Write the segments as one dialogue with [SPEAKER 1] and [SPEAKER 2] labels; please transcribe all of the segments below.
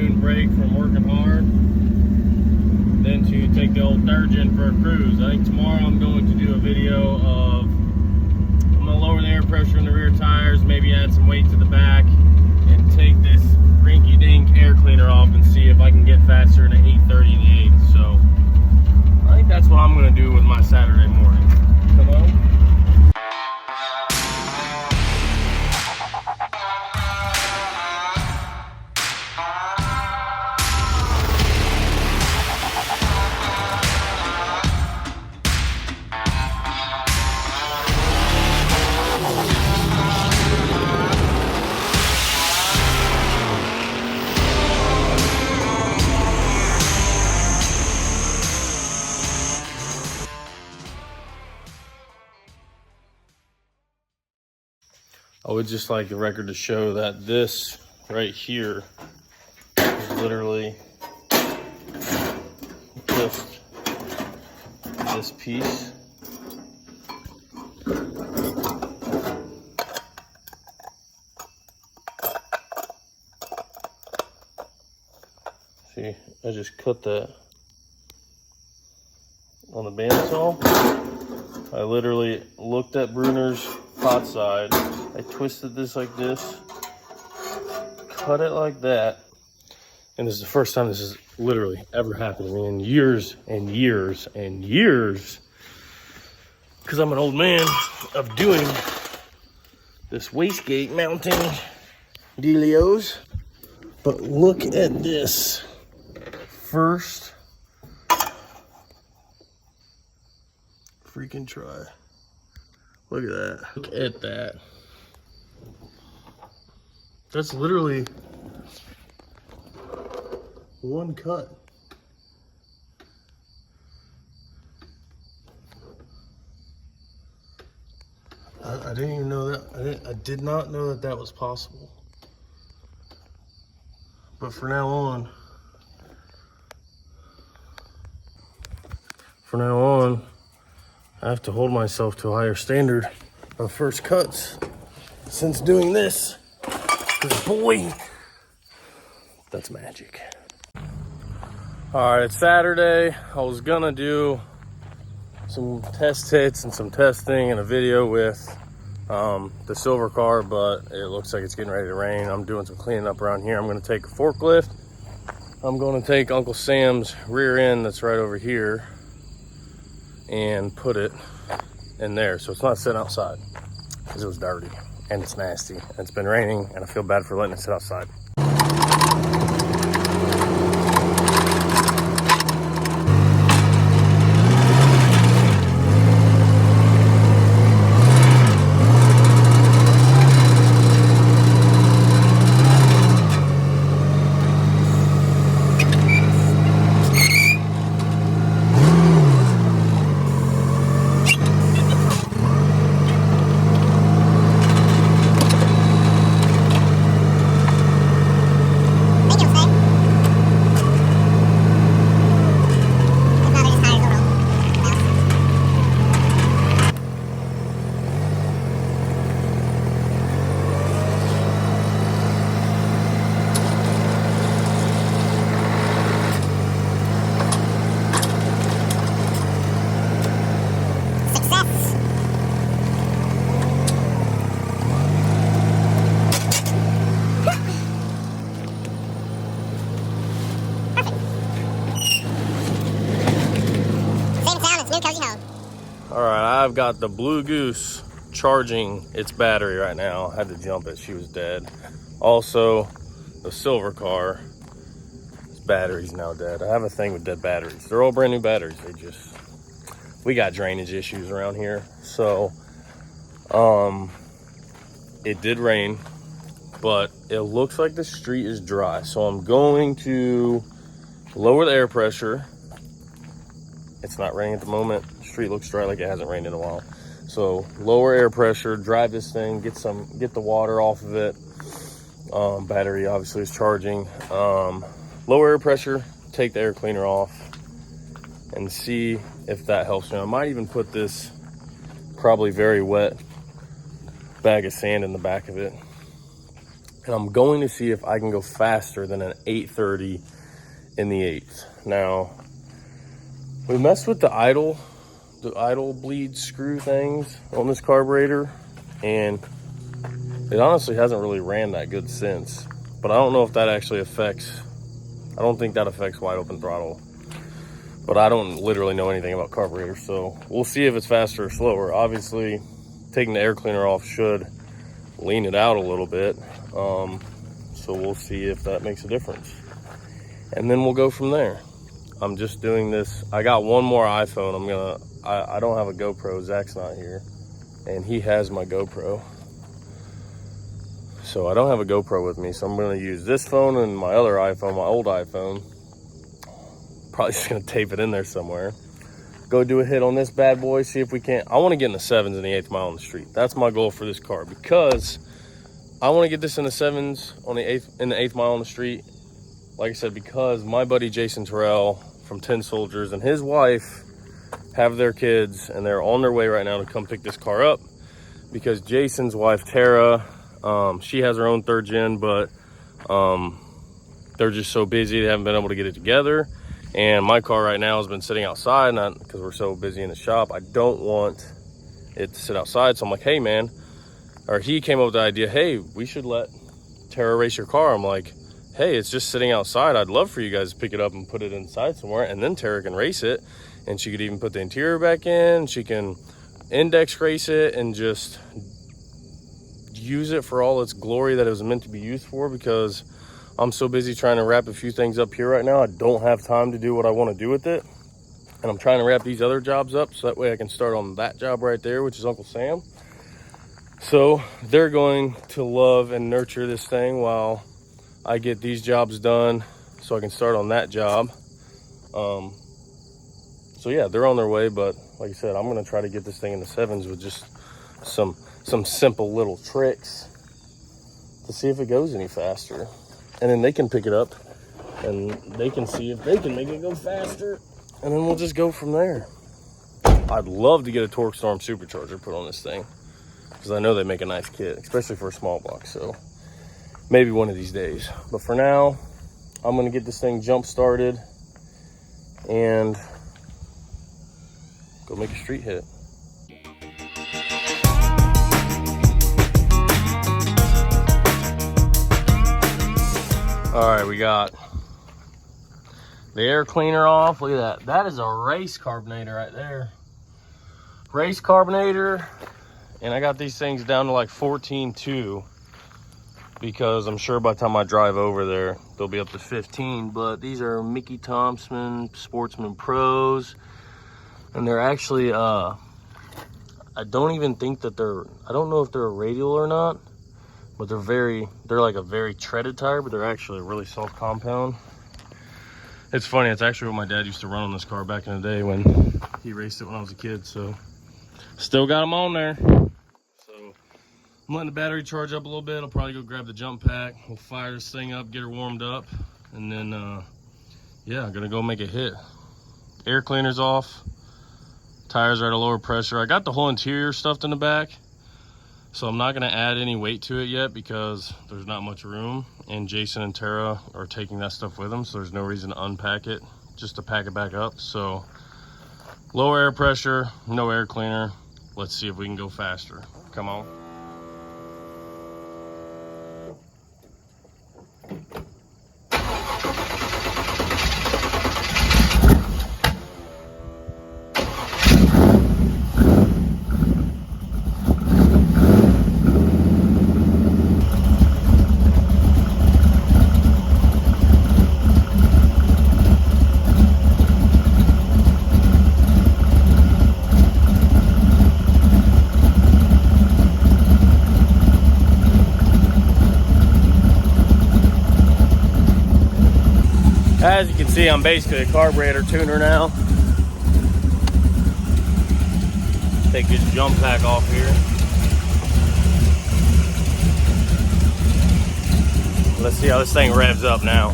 [SPEAKER 1] afternoon break from working hard, then to take the old Sturgeon for a cruise. I think tomorrow I'm going to do a video of, I'm going to lower the air pressure in the rear tires, maybe add some weight to the back, and take this rinky-dink air cleaner off and see if I can get faster in an 830 and the 8. So I think that's what I'm going to do with my Saturday morning. Come on. I would just like the record to show that this right here is literally just this piece. See, I just cut that on the bandsaw. I literally looked at Bruner's hot side. I twisted this like this, cut it like that, and this is the first time this has literally ever happened to me in years and years and years, because I'm an old man of doing this wastegate mounting dealios. But look at this first freaking try. Look at that. Look at that. That's literally one cut. I didn't even know that. I did not know that that was possible. But from now on, I have to hold myself to a higher standard of first cuts since doing this. Because boy, that's magic. All right, it's Saturday. I was gonna do some test hits and some testing and a video with the silver car, but it looks like it's getting ready to rain. I'm doing some cleaning up around here. I'm gonna take a forklift. I'm gonna take Uncle Sam's rear end that's right over here and put it in there so it's not sitting outside because it was dirty and it's nasty and it's been raining and I feel bad for letting it sit outside. All right, I've got the Blue Goose charging its battery right now. I had to jump it, she was dead. Also, the silver car, its battery's now dead. I have a thing with dead batteries. They're all brand new batteries. We got drainage issues around here. So, it did rain, but it looks like the street is dry. So I'm going to lower the air pressure. It's not raining at the moment. The street looks dry like it hasn't rained in a while. So lower air pressure, drive this thing, get the water off of it. Battery obviously is charging. Lower air pressure, take the air cleaner off and see if that helps me. I might even put this probably very wet bag of sand in the back of it And I'm going to see if I can go faster than an 830 in the 8th. Now, we messed with the idle bleed screw things on this carburetor, and it honestly hasn't really ran that good since. But I don't know if that actually affects, I don't think that affects wide open throttle. But I don't literally know anything about carburetors, so we'll see if it's faster or slower. Obviously, taking the air cleaner off should lean it out a little bit. So we'll see if that makes a difference. And then we'll go from there. I'm just doing this. I got one more iPhone. I don't have a GoPro. Zach's not here. And he has my GoPro. So I don't have a GoPro with me. So I'm gonna use this phone and my other iPhone, my old iPhone. Probably just gonna tape it in there somewhere. Go do a hit on this bad boy, see if we can't. I wanna get in the 7s in the 8th mile on the street. That's my goal for this car, because I wanna get this in the 7s on the 8th mile on the street. Like I said, because my buddy Jason Terrell from 10 Soldiers and his wife have their kids, and they're on their way right now to come pick this car up, because Jason's wife, Tara, she has her own 3rd gen, but they're just so busy, they haven't been able to get it together. And my car right now has been sitting outside, not because we're so busy in the shop. I don't want it to sit outside. So I'm like, hey man, or he came up with the idea, hey, we should let Tara race your car. I'm like, hey, it's just sitting outside. I'd love for you guys to pick it up and put it inside somewhere, and then Tara can race it. And she could even put the interior back in. She can index race it and just use it for all its glory that it was meant to be used for, because I'm so busy trying to wrap a few things up here right now. I don't have time to do what I want to do with it. And I'm trying to wrap these other jobs up so that way I can start on that job right there, which is Uncle Sam. So they're going to love and nurture this thing while I get these jobs done so I can start on that job. So yeah, they're on their way, but like I said, I'm gonna try to get this thing in the 7s with just some simple little tricks to see if it goes any faster. And then they can pick it up and they can see if they can make it go faster, and then we'll just go from there. I'd love to get a Torque Storm supercharger put on this thing, because I know they make a nice kit, especially for a small block. So maybe one of these days. But for now, I'm gonna get this thing jump started and go make a street hit. All right, we got the air cleaner off. Look at that. That is a race carbonator right there. Race carbonator. And I got these things down to like 14.2, because I'm sure by the time I drive over there, they'll be up to 15. But these are Mickey Thompson Sportsman Pros. And they're actually, I don't even think that I don't know if they're a radial or not. But they're like a very treaded tire, but they're actually a really soft compound. It's funny, it's actually what my dad used to run on this car back in the day when he raced it when I was a kid. So still got them on there. So I'm letting the battery charge up a little bit. I'll probably go grab the jump pack. We'll fire this thing up, get her warmed up, and then yeah, I'm gonna go make a hit. Air cleaner's off, tires are at a lower pressure. I got the whole interior stuffed in the back, so I'm not gonna add any weight to it yet because there's not much room, and Jason and Tara are taking that stuff with them, so there's no reason to unpack it, just to pack it back up. So low air pressure, no air cleaner. Let's see if we can go faster. Come on. As you can see, I'm basically a carburetor tuner now. Take this jump pack off here. Let's see how this thing revs up now.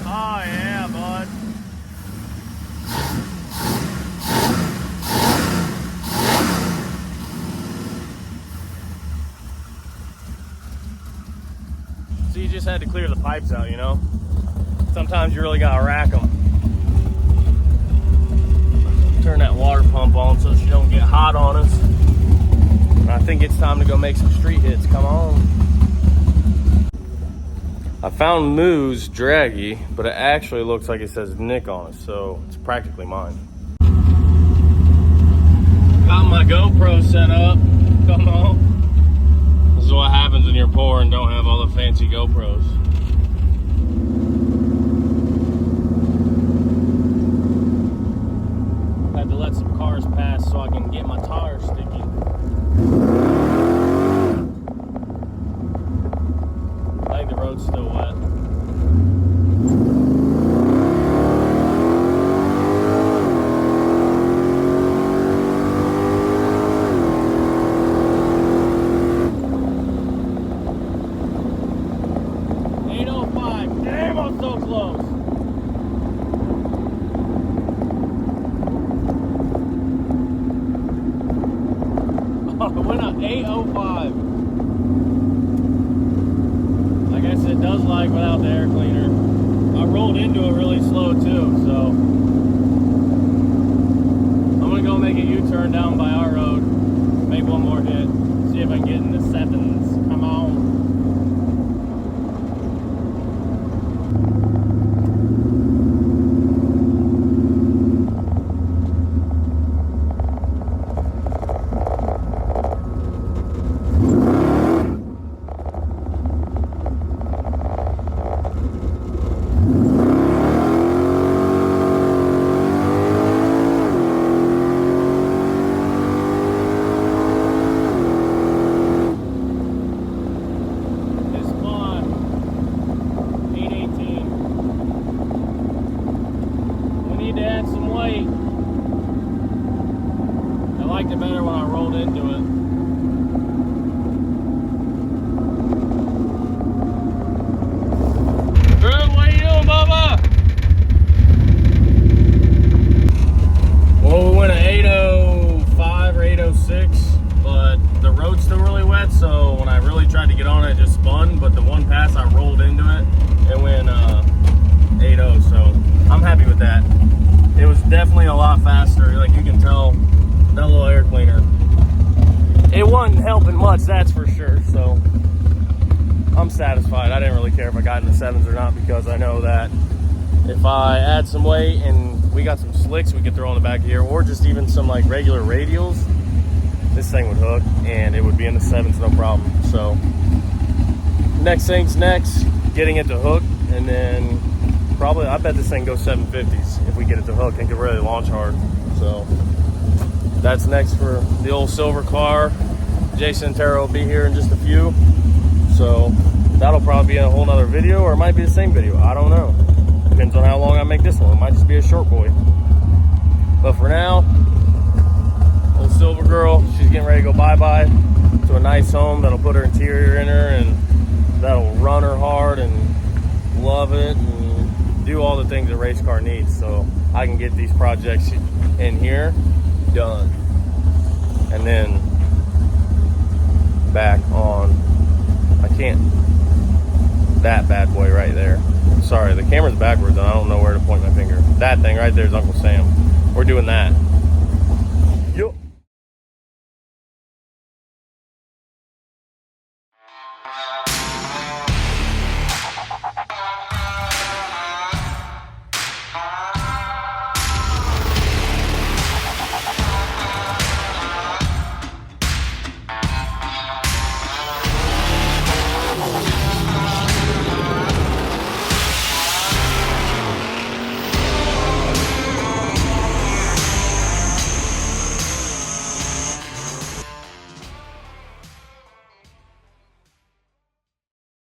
[SPEAKER 1] Oh yeah, bud. just had to clear the pipes out, you know? Sometimes you really gotta rack them. Turn that water pump on so she don't get hot on us. And I think it's time to go make some street hits. Come on. I found Moo's Draggy, but it actually looks like it says Nick on it, so it's practically mine. Got my GoPro set up. Come on. This is what happens when you're poor and don't have all the fancy GoPros. Had to let some cars pass so I can get my tires sticky. I think the road's still wet. Damn, I'm so close. Oh, it went up 805. I guess it does lag without the air cleaner. I rolled into it really slow too, so I'm gonna go make a U-turn down by our road, make one more hit, see if I can get in the sevens. Come on. To add some weight. I liked it better when I rolled into it. Drew, what are you doing, Bubba? Well, we went at 805 or 806, but the road's still really wet, so when I really tried to get on it, it just spun, but the one pass I rolled into it, it went 80, so I'm happy with that. It was definitely a lot faster, like you can tell, that little air cleaner. It wasn't helping much, that's for sure, so I'm satisfied. I didn't really care if I got in the sevens or not, because I know that if I add some weight and we got some slicks we could throw on the back here, or just even some like regular radials, this thing would hook and it would be in the sevens, no problem. So next thing's next, getting it to hook, and then probably, I bet this thing goes 750s if we get it to hook and can really launch hard. So that's next for the old silver car. Jason and Tara will be here in just a few. So that'll probably be a whole nother video, or it might be the same video. I don't know. Depends on how long I make this one. It might just be a short boy. But for now, old silver girl, she's getting ready to go bye-bye to a nice home that'll put her interior in her, and that'll run her hard and love it and do all the things a race car needs, so I can get these projects in here done. And then back on, I can't, that bad boy right there. Sorry, the camera's backwards and I don't know where to point my finger. That thing right there is Uncle Sam. We're doing that.